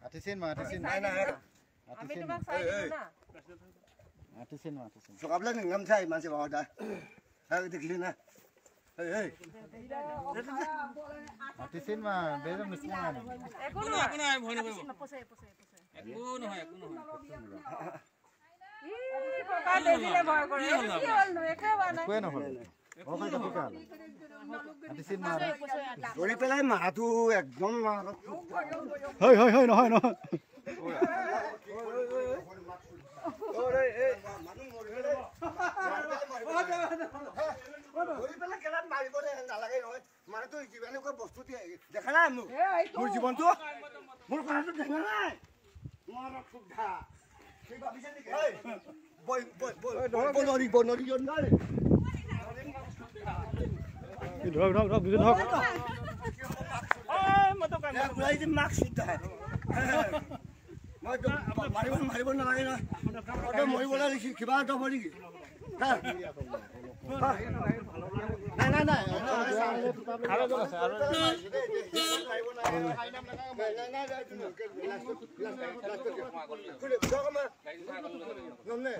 আটিচিন মা আটিচিন নাই নাই আমি তোমাক চাই দিম না আটিচিন মা আটিচিন সকালে নাম চাই মানুষ বাবা দা হ্যাঁ দেখলি না এই এই আটিচিন মা বেজম নিচিনা একো নহয় ভয় নকৰিব পছে পছে পছে একো নহয় ই ককা দেখিলে ভয় কৰে কি হল নো একেবাৰে নাই কোৱে নহল ওখানে তো কাল আটিচিন মা ধৰি পেলাই মাহটো একদম হয় হয় হয় নহয় নহয় ওৰে এই মানুহ মৰিলে ধৰি পেলাই কেলাত মাৰিব নালাগে নহয় মানুহটো এনেকুৱা বস্তু দেখা নাই মোৰ জীৱনটো মোৰ কথাটো দেখা নাই মোৰ সুবিধা সেই ভাবিছে নেকি বই বই বই বনৰি জন নাই ধৰক ধৰক ধৰক বুজি ধৰক ওলাই যে মাক চিন্তা মই মাৰিব নালাগে না মৰিবলৈ দেখি কিবা এটা হ'ব নেকি নাই নাই নাই আৰু জন আছে আৰু Nè,